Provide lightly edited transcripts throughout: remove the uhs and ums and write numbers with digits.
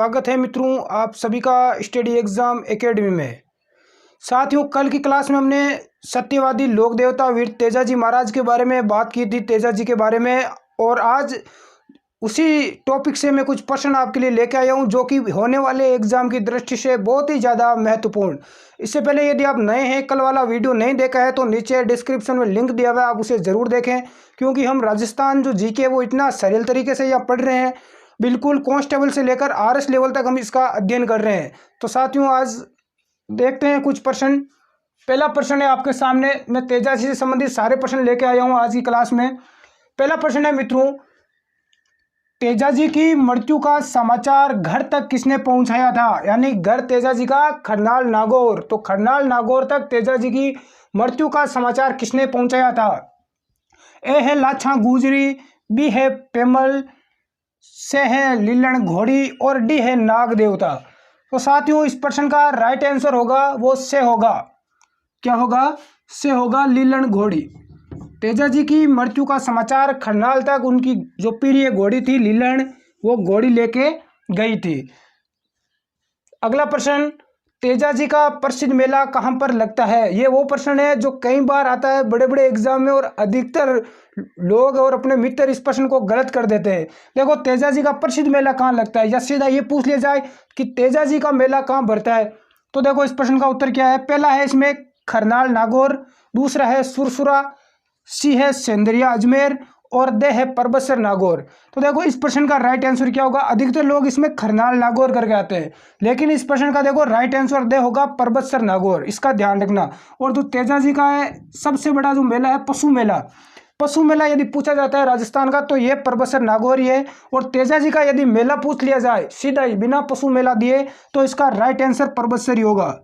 स्वागत है मित्रों आप सभी का स्टडी एग्जाम एकेडमी में। साथियों, कल की क्लास में हमने सत्यवादी लोक देवता वीर तेजाजी महाराज के बारे में बात की थी, तेजाजी के बारे में। और आज उसी टॉपिक से मैं कुछ प्रश्न आपके लिए लेके आया हूं, जो कि होने वाले एग्जाम की दृष्टि से बहुत ही ज़्यादा महत्वपूर्ण। इससे पहले यदि आप नए हैं, कल वाला वीडियो नहीं देखा है तो नीचे डिस्क्रिप्शन में लिंक दिया हुआ है, आप उसे ज़रूर देखें। क्योंकि हम राजस्थान जो जीके वो इतना सरल तरीके से यहाँ पढ़ रहे हैं, बिल्कुल कांस्टेबल से लेकर आरएस लेवल तक हम इसका अध्ययन कर रहे हैं। तो साथियों, आज देखते हैं कुछ प्रश्न। पहला प्रश्न है आपके सामने, मैं तेजाजी से संबंधित सारे प्रश्न लेके आया हूं आज की क्लास में। पहला प्रश्न है मित्रों, तेजाजी की मृत्यु का समाचार घर तक किसने पहुंचाया था? यानी घर तेजाजी का खरनाल नागौर। तो खरनाल नागौर तक तेजाजी की मृत्यु का समाचार किसने पहुंचाया था? ए है लाछा गुजरी, बी है पेमल, से है लीलन घोड़ी और डी है नाग देवता। तो साथियों, इस प्रश्न का राइट आंसर होगा वो से होगा। क्या होगा? से होगा लीलन घोड़ी। तेजाजी की मृत्यु का समाचार खरनाल तक उनकी जो प्रिय घोड़ी थी लीलन, वो घोड़ी लेके गई थी। अगला प्रश्न, तेजाजी का प्रसिद्ध मेला कहाँ पर लगता है? ये वो प्रश्न है जो कई बार आता है बड़े बड़े एग्जाम में, और अधिकतर लोग और अपने मित्र इस प्रश्न को गलत कर देते हैं। देखो, तेजाजी का प्रसिद्ध मेला कहाँ लगता है, या सीधा ये पूछ लिया जाए कि तेजाजी का मेला कहाँ भरता है, तो देखो इस प्रश्न का उत्तर क्या है। पहला है इसमें खरनाल नागौर, दूसरा है सुरसुरा, सी है सेंदरिया अजमेर और दे है परबतसर नागौर। तो देखो इस प्रश्न का राइट आंसर क्या होगा? अधिकतर लोग इसमें खरनाल नागौर करके आते हैं, लेकिन इस प्रश्न का देखो राइट आंसर दे होगा परबतसर नागौर। इसका ध्यान रखना। और जो तेजाजी का है सबसे बड़ा जो मेला है पशु मेला, पशु मेला यदि पूछा जाता है राजस्थान का तो ये परबतसर नागौर ही है। और तेजाजी का यदि मेला पूछ लिया जाए सीधा ही बिना पशु मेला दिए तो इसका राइट आंसर परबतसर ही होगा।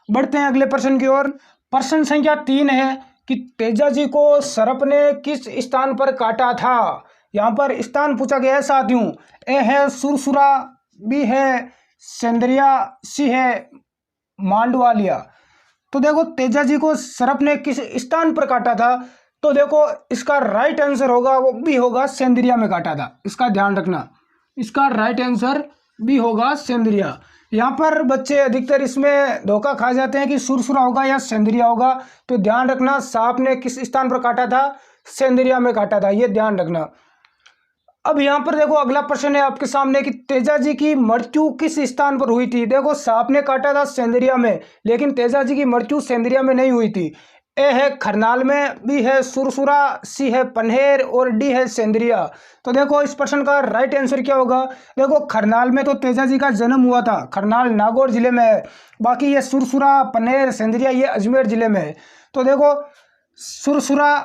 बढ़ते हैं अगले प्रश्न की ओर। प्रश्न संख्या 3 है कि तेजाजी को सर्प ने किस स्थान पर काटा था? यहाँ पर स्थान पूछा गया है साथियों। ए है सुरसुरा, बी है सेंदरिया, सी है मांडवालिया। तो देखो तेजाजी को सर्प ने किस स्थान पर काटा था, तो देखो इसका राइट आंसर होगा वो बी होगा सेंदरिया में काटा था। इसका ध्यान रखना, इसका राइट आंसर बी होगा सेंदरिया। यहाँ पर बच्चे अधिकतर इसमें धोखा खा जाते हैं कि सुरसुरा होगा या सेंदरिया होगा, तो ध्यान रखना सांप ने किस स्थान पर काटा था? सेंदरिया में काटा था, ये ध्यान रखना। अब यहाँ पर देखो अगला प्रश्न है आपके सामने कि तेजाजी की मृत्यु किस स्थान पर हुई थी? देखो सांप ने काटा था सेंदरिया में, लेकिन तेजाजी की मृत्यु सेंदरिया में नहीं हुई थी। ए है खरनाल में, बी है सुरसुरा, सी है पन्हेर और डी है सेंदरिया। तो देखो इस प्रश्न का राइट आंसर क्या होगा? देखो खरनाल में तो तेजाजी का जन्म हुआ था, खरनाल नागौर जिले में है। बाकी ये सुरसुरा, पन्हेर, सेंदरिया ये अजमेर जिले में है। तो देखो सुरसुरा,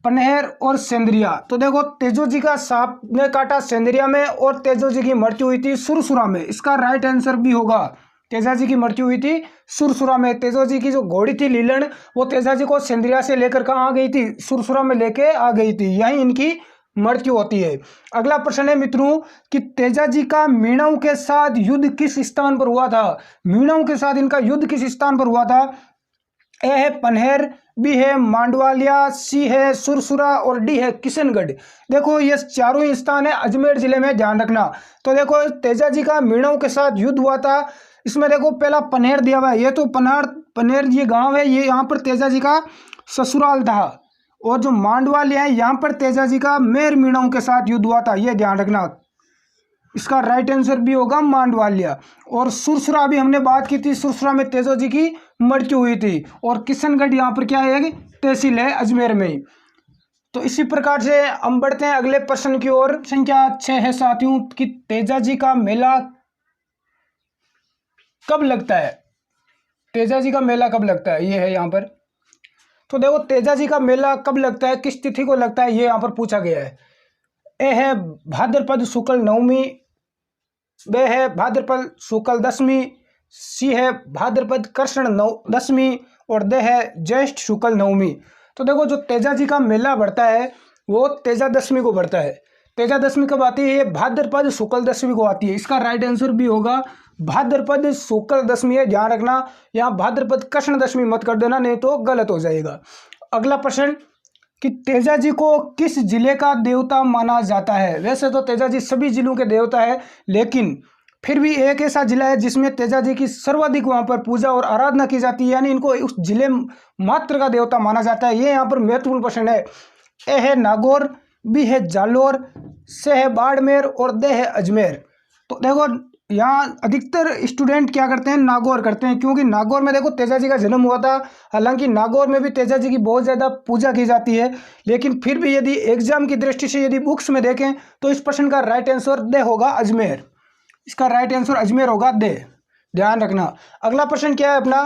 पन्हेर और सेंदरिया। तो देखो तेजोजी का सांप ने काटा सेंदरिया में और तेजोजी की मृत्यु हुई थी सुरसुरा में। इसका राइट आंसर भी होगा। तेजाजी की मृत्यु हुई थी सुरसुरा में। तेजाजी की जो घोड़ी थी लीलन, वो तेजाजी को सेंदरिया से लेकर कहाँ आ गई थी? सुरसुरा में लेके आ गई थी। यहीं इनकी मृत्यु होती है। अगला प्रश्न है मित्रों कि तेजाजी का मीणाओं के साथ युद्ध किस स्थान पर हुआ था? मीणाओं के साथ इनका युद्ध किस स्थान पर हुआ था? ए है पन्हेर, बी है मांडवालिया, सी है सुरसुरा और डी है किशनगढ़। देखो ये चारों ही स्थान है अजमेर जिले में, ध्यान रखना। तो देखो तेजाजी का मीणाओं के साथ युद्ध हुआ था। इसमें देखो पहला पन्हेर दिया हुआ है, ये तो पन्हेर ये गांव है, ये यहाँ पर तेजाजी का ससुराल था। और जो मांडवालिया है यहाँ पर तेजाजी का मेर मीणाओं के साथ युद्ध हुआ था, ये ध्यान रखना। इसका राइट आंसर भी होगा मांडवालिया। और सुरसुरा अभी हमने बात की थी, सुरसुरा में तेजाजी की मृत्यु हुई थी। और किशनगढ़ यहाँ पर क्या है? तहसील है अजमेर में ही। तो इसी प्रकार से हम बढ़ते हैं अगले प्रश्न की ओर। संख्या 6 है साथियों कि तेजाजी का मेला कब लगता है? तेजाजी का मेला कब लगता है, ये है यहाँ पर। तो देखो तेजाजी का मेला कब लगता है, किस तिथि को लगता है, ये यहाँ पर पूछा गया है। ए है भाद्रपद शुक्ल नवमी, बे है भाद्रपद शुक्ल दशमी, सी है भाद्रपद कृष्ण दशमी और दे है ज्येष्ठ शुक्ल नवमी। तो देखो जो तेजाजी का मेला बढ़ता है वो तेजा दशमी को बढ़ता है। तेजा दशमी कब आती है? ये भाद्रपद शुक्ल दशमी को आती है। इसका राइट आंसर भी होगा भाद्रपद शुक्ल दशमी है, ध्यान रखना। यहाँ भाद्रपद कृष्ण दशमी मत कर देना, नहीं तो गलत हो जाएगा। अगला प्रश्न कि तेजाजी को किस जिले का देवता माना जाता है? वैसे तो तेजाजी सभी जिलों के देवता है, लेकिन फिर भी एक ऐसा जिला है जिसमें तेजा जी की सर्वाधिक वहाँ पर पूजा और आराधना की जाती है, यानी इनको उस जिले मात्र का देवता माना जाता है। ये यहाँ पर महत्वपूर्ण प्रश्न है। ए है नागौर, बी है जालोर, से है बाड़मेर और दे है अजमेर। तो देखो यहाँ अधिकतर स्टूडेंट क्या करते हैं, नागौर करते हैं, क्योंकि नागौर में देखो तेजा जी का जन्म हुआ था। हालांकि नागौर में भी तेजा जी की बहुत ज़्यादा पूजा की जाती है, लेकिन फिर भी यदि एग्जाम की दृष्टि से यदि बुक्स में देखें तो इस प्रश्न का राइट आंसर दे होगा अजमेर। इसका राइट आंसर अजमेर होगा, दे, ध्यान रखना। अगला प्रश्न क्या है अपना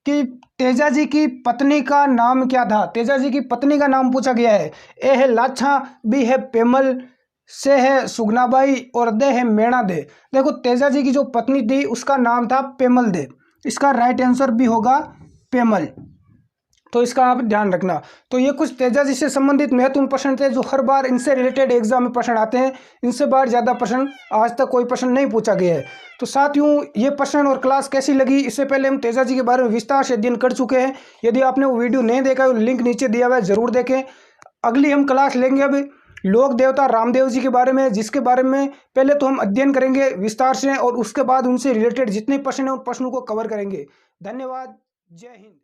कि तेजा जी की पत्नी का नाम क्या था। तेजा जी की पत्नी का नाम पूछा गया है। ए है लाछा, बी है पेमल, से है सुगनाबाई और दे है मेणा दे। देखो तेजा जी की जो पत्नी थी उसका नाम था पेमल दे। इसका राइट आंसर भी होगा पेमल, तो इसका आप ध्यान रखना। तो ये कुछ तेजा जी से संबंधित महत्वपूर्ण प्रश्न थे जो हर बार इनसे रिलेटेड एग्जाम में प्रश्न आते हैं। इनसे बाहर ज़्यादा प्रश्न आज तक कोई प्रश्न नहीं पूछा गया है। तो साथियों, ये प्रश्न और क्लास कैसी लगी, इससे पहले हम तेजा जी के बारे में विस्तार से अध्ययन कर चुके हैं। यदि आपने वो वीडियो नहीं देखा है, लिंक नीचे दिया हुआ है, जरूर देखें। अगली हम क्लास लेंगे अब लोक देवता रामदेव जी के बारे में, जिसके बारे में पहले तो हम अध्ययन करेंगे विस्तार से और उसके बाद उनसे रिलेटेड जितने प्रश्न हैं उन प्रश्नों को कवर करेंगे। धन्यवाद। जय हिंद।